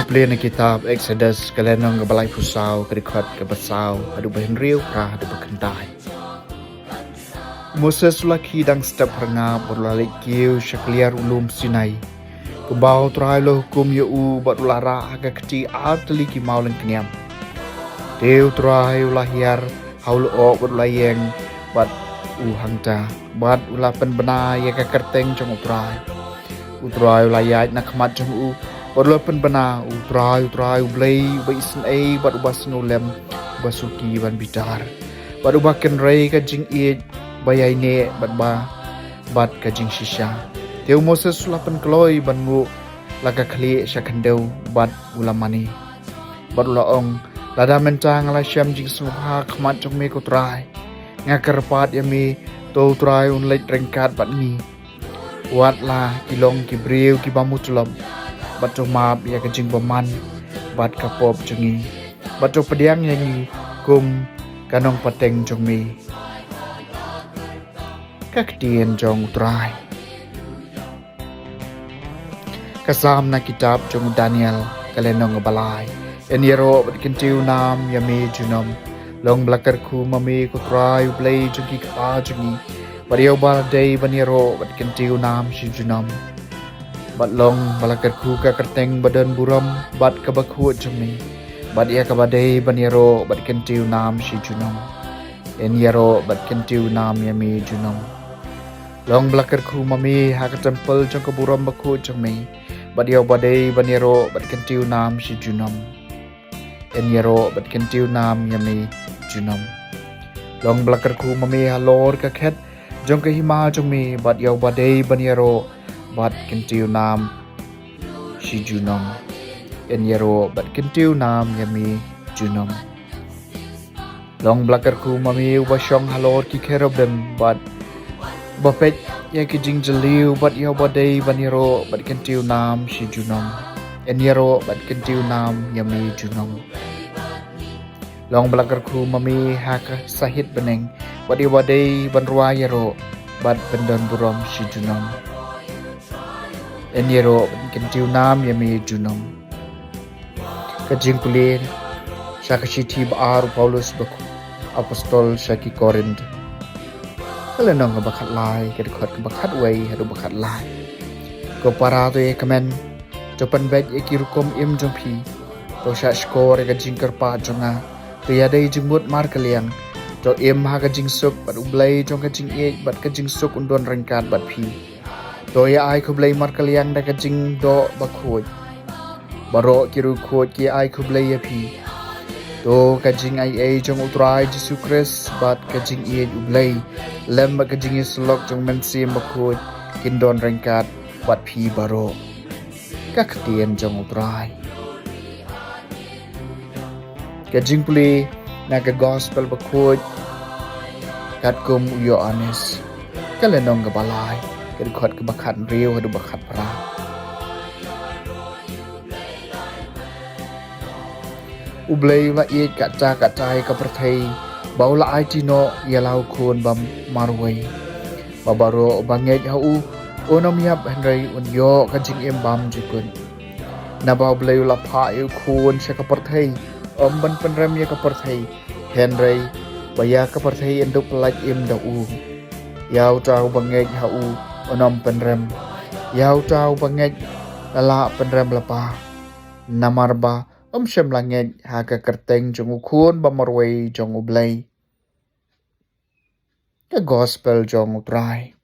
Jumpa na kitab Exodus kalenong gabalay pusaw kadikot kabasaw adu bahin riu pra adu bakantay. Moses laki dang step ranga berlalik kiu syakliar ulum Sinai. Kubau Trai lo hukum yu bat ulara aga kecil atli ki maulen kenyam. Deu Trai ulahiar haul o bat ulayeng bat hangta bat ulapan bena ya kerteng jong Trai. Utrai ulayat nak mat jong Pen bana utrai ublay ba Sngi bat ubas nolem basuki ban bitar bat ubaken ray ka jing it bayai ne bat ka jing shisha teu Moses sulapan kloi ban ngu laga khli syakandeu bat ulamani bat ulaong lada mentang la syam jing subha khmat jong me ko trai ngakar pat yami to trai un leit rengkat bat ni wat la kilong kibriu kibamutulom Bato map ya kajing baman bat kapop jengi bato pediang yangi kum kanong pateng jongmi kaktien jong Trai kasam na kitab jong Daniel kalenong balai eniro bat kentiu nam yami junom long blakar ku mami ku Trai ublay jongi kapa jongi bariau bal day baniro bat kentiu nam si junom bat long balakar ku ka kerteng badan buram bat ka Bakhuid jemi bat ia ka badai baniro bat kentiu nam si junom en yaro bat kentiu nam yami junom long balakar ku mami ha ka temple jong ka buram Bakhuid jemi bat ia badai baniro bat kentiu nam si junom en yaro bat kentiu nam yami junom long balakar ku mami ha lor ka khet jong ka hima jemi bat ia badai baniro bat kentiu nam si junom en yaro bat kentiu nam yami junom long blakar ku mami ubashong halor ki kerobem bat bapet ya ki jing jaliu bat ya badai baniro bat kentiu nam si junom en yaro bat kentiu nam yami junom long blakar ku mami haka sahit beneng bat ya badai banrua yaro bat pendon burom si junom eniro kentiu nam yami junom kajing kulir syakashiti baar Paulus baku apostol syaki Korint kalenong bakat lai kedekot bakat wei hadu bakat lai ko para to e kamen topan bed e kirukom im jompi to syak skor e kajing kerpa jonga to yadai jengmut mar kaliang to im ha kajing suk bat ublay jong kajing e bat kajing suk undon rengkat bat pi Doya ai kublay mar kaliang da kajing do Bakhuid baro kiru khod ki ai kublay api to kajing ai jong utrai Jesu Christ bat kajing i ublay lem kajing islok jong mensim Bakhuid kindon rengkat bat pi baro kaktien jong utrai kajing puli naga gospel Bakhuid katkum uyo anis kalenong gabalay kedekot kebakat riu hadu bakat pra ublay la i kaca kacai ka perthai baula ai tino yalau khon bam marwai babaro bangej hau onom yap henry unyo kajing em bam jikun na bablay la pha eu khon sha ka perthai ban penrem ya ka perthai henry baya ka perthai enduk pelaj em da yau tau bangej hau onom penrem yau tau bangej lala penrem lapa namarba syam langej ha ka kerteng jong ukhun bamarway jong ublay ka gospel jong utrai